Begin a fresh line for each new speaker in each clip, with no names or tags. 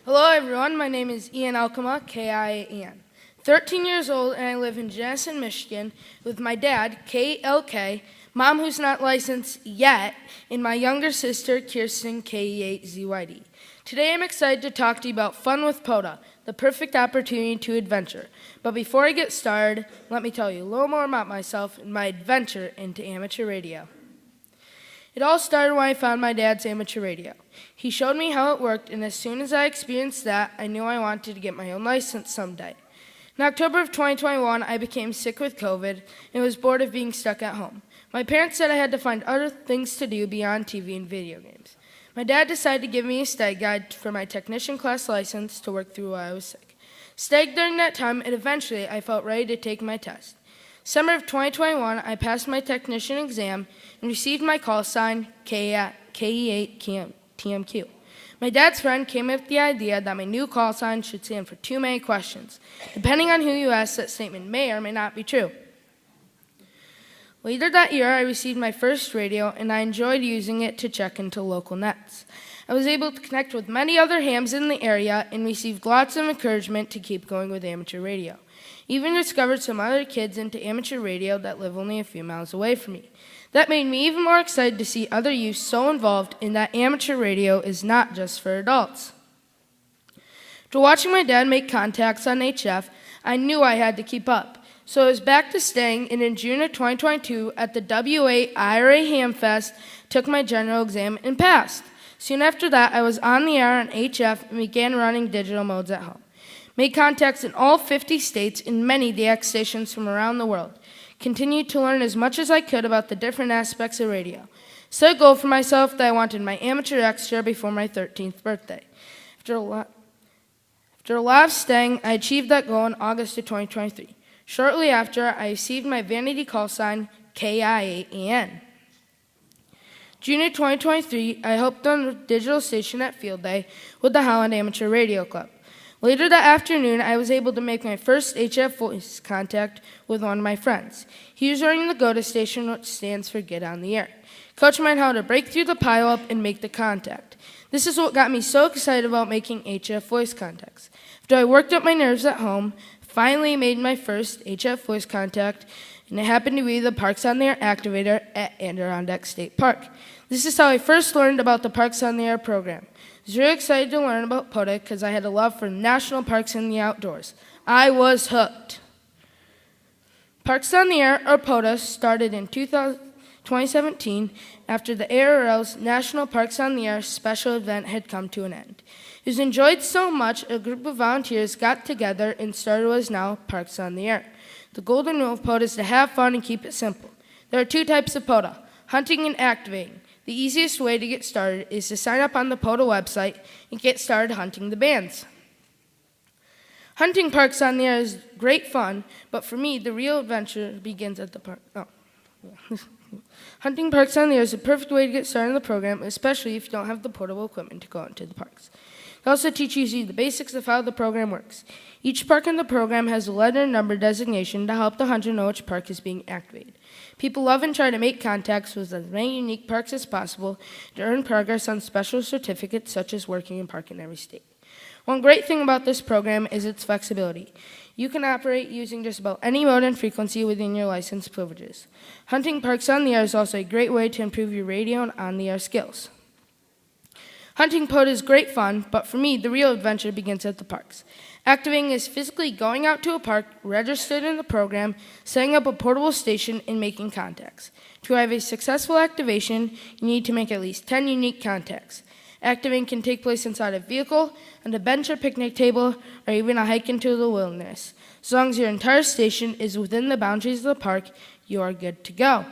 Hello everyone, my name is Ian Alkema KI8AN. 13 years old and I live in Jenison, Michigan with my dad, KLK, mom who's not licensed yet, and my younger sister, Kirsten KE8ZYD. Today I'm excited to talk to you about fun with POTA, the perfect opportunity to adventure. But before I get started, let me tell you a little more about myself and my adventure into amateur radio. It all started when I found my dad's amateur radio. He showed me how it worked, and as soon as I experienced that, I knew I wanted to get my own license someday. In October of 2021, I became sick with COVID and was bored of being stuck at home. My parents said I had to find other things to do beyond TV and video games. My dad decided to give me a study guide for my technician class license to work through while I was sick. Studied during that time, and eventually I felt ready to take my test. Summer of 2021, I passed my technician exam and received my call sign KE8TMQ. My dad's friend came up with the idea that my new call sign should stand for too many questions. Depending on who you ask, that statement may or may not be true. Later that year, I received my first radio, and I enjoyed using it to check into local nets. I was able to connect with many other hams in the area and received lots of encouragement to keep going with amateur radio. Even discovered some other kids into amateur radio that live only a few miles away from me. That made me even more excited to see other youth so involved in that amateur radio is not just for adults. After watching my dad make contacts on HF, I knew I had to keep up. So I was back to staying, and in June of 2022 at the W8 IRA Hamfest, took my general exam and passed. Soon after that, I was on the air on HF and began running digital modes at home. Made contacts in all 50 states and many DX stations from around the world. Continued to learn as much as I could about the different aspects of radio. Set a goal for myself that I wanted my amateur extra before my 13th birthday. After a lot of staying, I achieved that goal in August of 2023. Shortly after, I received my vanity call sign, KI8AN. June of 2023, I helped on a digital station at Field Day with the Holland Amateur Radio Club. Later that afternoon, I was able to make my first HF voice contact with one of my friends. He was running the GOTA station, which stands for Get on the Air. Coach me on how to break through the pileup and make the contact. This is what got me so excited about making HF voice contacts. After I worked up my nerves at home, finally made my first HF voice contact, and it happened to be the Parks on the Air activator at Adirondack State Park. This is how I first learned about the Parks on the Air program. I was really excited to learn about POTA because I had a love for national parks and the outdoors. I was hooked. Parks on the Air, or POTA, started in 2017 after the ARL's National Parks on the Air special event had come to an end. It was enjoyed so much, a group of volunteers got together and started what is now Parks on the Air. The golden rule of POTA is to have fun and keep it simple. There are two types of POTA, hunting and activating. The easiest way to get started is to sign up on the POTA website and get started hunting the bands. Hunting Parks on the Air is great fun, but for me, the real adventure begins at the park. Hunting Parks on the Air is the perfect way to get started in the program, especially if you don't have the portable equipment to go into the parks. It also teaches you the basics of how the program works. Each park in the program has a letter and number designation to help the hunter know which park is being activated. People love and try to make contacts with as many unique parks as possible to earn progress on special certificates such as working in park in every state. One great thing about this program is its flexibility. You can operate using just about any mode and frequency within your license privileges. Hunting Parks on the Air is also a great way to improve your radio and on-the-air skills. Hunting POTA is great fun, but for me, the real adventure begins at the parks. Activating is physically going out to a park, registered in the program, setting up a portable station, and making contacts. To have a successful activation, you need to make at least 10 unique contacts. Activating can take place inside a vehicle, on a bench or picnic table, or even a hike into the wilderness. As long as your entire station is within the boundaries of the park, you are good to go.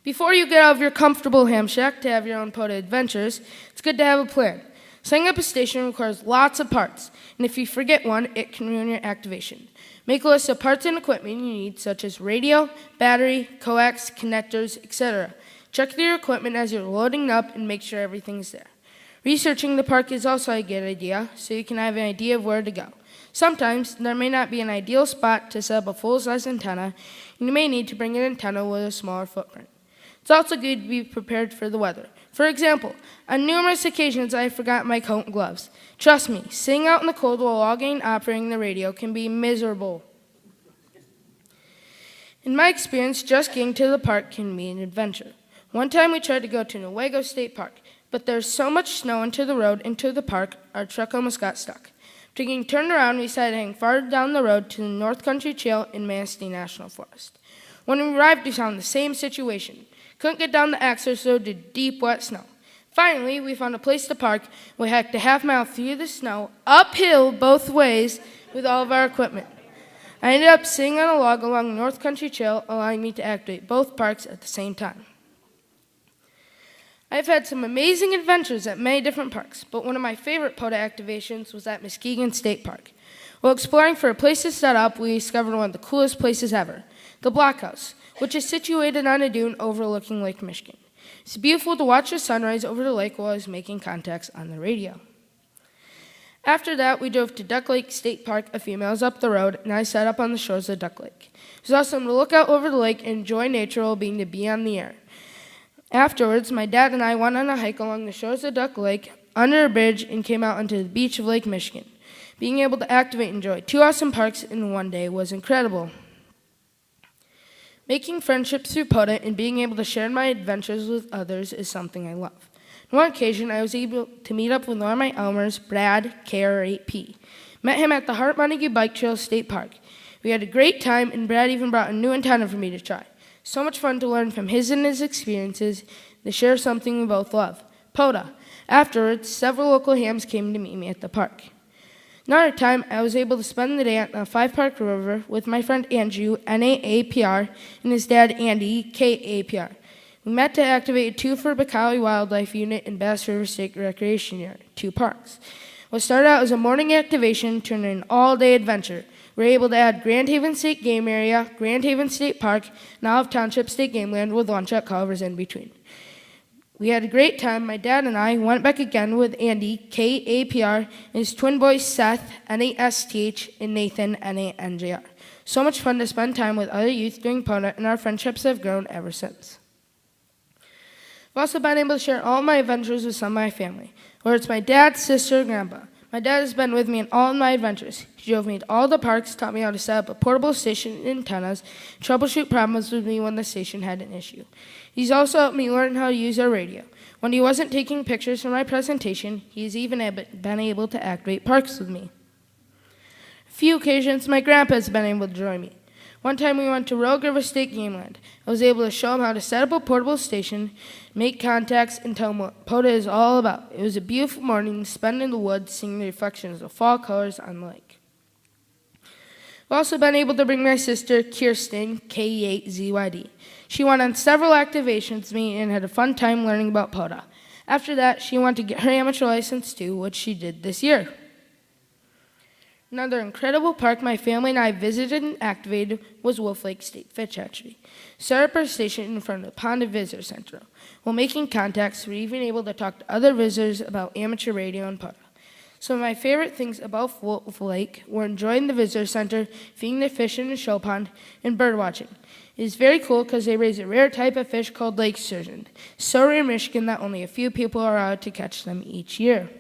Before you get out of your comfortable ham shack to have your own POTA adventures, it's good to have a plan. Setting up a station requires lots of parts, and if you forget one, it can ruin your activation. Make a list of parts and equipment you need, such as radio, battery, coax, connectors, etc. Check your equipment as you're loading up and make sure everything's there. Researching the park is also a good idea, so you can have an idea of where to go. Sometimes there may not be an ideal spot to set up a full-size antenna, and you may need to bring an antenna with a smaller footprint. It's also good to be prepared for the weather. For example, on numerous occasions I forgot my coat and gloves. Trust me, sitting out in the cold while logging and operating the radio can be miserable. In my experience, just getting to the park can be an adventure. One time we tried to go to Newaygo State Park, but there's so much snow into the road into the park, our truck almost got stuck. After getting turned around, we decided to hang farther down the road to the North Country Trail in Manistee National Forest. When we arrived, we found the same situation. Couldn't get down the access road to deep, wet snow. Finally, we found a place to park. We hiked a half-mile through the snow, uphill both ways, with all of our equipment. I ended up sitting on a log along the North Country Trail, allowing me to activate both parks at the same time. I've had some amazing adventures at many different parks, but one of my favorite POTA activations was at Muskegon State Park. While exploring for a place to set up, we discovered one of the coolest places ever, the Blockhouse, which is situated on a dune overlooking Lake Michigan. It's beautiful to watch the sunrise over the lake while I was making contacts on the radio. After that, we drove to Duck Lake State Park a few miles up the road, and I sat up on the shores of Duck Lake. It was awesome to look out over the lake and enjoy nature while being to be on the air. Afterwards, my dad and I went on a hike along the shores of Duck Lake, under a bridge, and came out onto the beach of Lake Michigan. Being able to activate and enjoy 2 awesome parks in one day was incredible. Making friendships through POTA and being able to share my adventures with others is something I love. On one occasion, I was able to meet up with one of my Elmers, Brad, KR8P. Met him at the Hart Montague Bike Trail State Park. We had a great time, and Brad even brought a new antenna for me to try. So much fun to learn from his and his experiences, to share something we both love, POTA. Afterwards, several local hams came to meet me at the park. Another time, I was able to spend the day on a 5-park river with my friend Andrew, NAAPR, and his dad, Andy, KAPR. We met to activate a 2 for Bacali Wildlife Unit in Bass River State Recreation Yard, 2 parks. What started out as a morning activation turned into an all-day adventure. We were able to add Grand Haven State Game Area, Grand Haven State Park, and Olive Township State Game Land with lunch at Culver's in between. We had a great time. My dad and I went back again with Andy, KAPR, and his twin boys Seth, NASTH, and Nathan, NANJR. So much fun to spend time with other youth during POTA, and our friendships have grown ever since. I've also been able to share all my adventures with some of my family, whether it's my dad, sister, or grandpa. My dad has been with me in all of my adventures. He drove me to all the parks, taught me how to set up a portable station and antennas, troubleshoot problems with me when the station had an issue. He's also helped me learn how to use our radio. When he wasn't taking pictures for my presentation, he's even been able to activate parks with me. A few occasions, my grandpa has been able to join me. One time we went to Rogue River State Game Land. I was able to show him how to set up a portable station, make contacts, and tell him what POTA is all about. It was a beautiful morning spent in the woods, seeing the reflections of fall colors on the lake. I've also been able to bring my sister, Kirsten, KE8ZYD. She went on several activations with me and had a fun time learning about POTA. After that, she wanted to get her amateur license too, which she did this year. Another incredible park my family and I visited and activated was Wolf Lake State Fish Hatchery. Set up our station in front of the Pond Visitor Center. While making contacts, we were even able to talk to other visitors about amateur radio and POTA. Some of my favorite things about Wolf Lake were enjoying the visitor center, feeding the fish in the show pond, and bird watching. It is very cool because they raise a rare type of fish called lake sturgeon, so rare in Michigan that only a few people are allowed to catch them each year.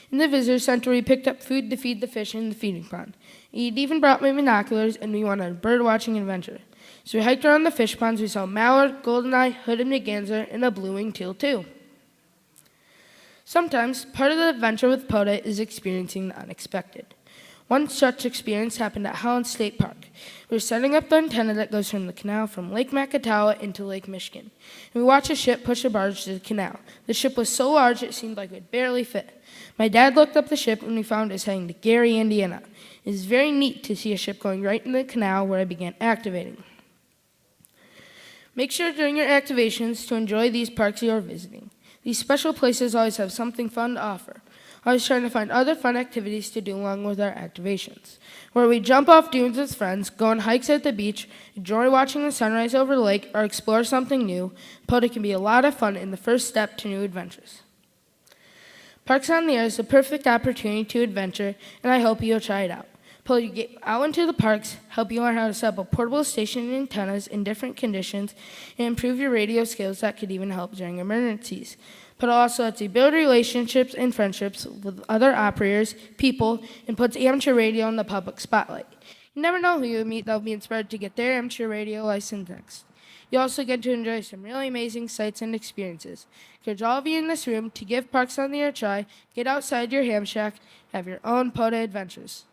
In the visitor center, we picked up food to feed the fish in the feeding pond. He'd even brought me binoculars, and we went on a bird-watching adventure. As we hiked around the fish ponds, we saw mallard, goldeneye, hooded merganser, and a blue-winged teal, too. Sometimes, part of the adventure with POTA is experiencing the unexpected. One such experience happened at Holland State Park. We were setting up the antenna that goes from the canal from Lake Macatawa into Lake Michigan. And we watched a ship push a barge to the canal. The ship was so large it seemed like it would barely fit. My dad looked up the ship and we found it was heading to Gary, Indiana. It is very neat to see a ship going right into the canal where I began activating. Make sure during your activations to enjoy these parks you are visiting. These special places always have something fun to offer. Always trying to find other fun activities to do along with our activations, where we jump off dunes with friends, go on hikes at the beach, enjoy watching the sunrise over the lake, or explore something new. POTA can be a lot of fun and the first step to new adventures. Parks on the Air is the perfect opportunity to adventure, and I hope you'll try it out. pull you out into the parks, help you learn how to set up a portable station and antennas in different conditions, and improve your radio skills that could even help during emergencies. POTA also lets you build relationships and friendships with other operators, people, and puts amateur radio in the public spotlight. You never know who you'll meet that'll be inspired to get their amateur radio license next. You also get to enjoy some really amazing sights and experiences. I encourage all of you in this room to give Parks on the Air a try, get outside your ham shack, have your own POTA adventures.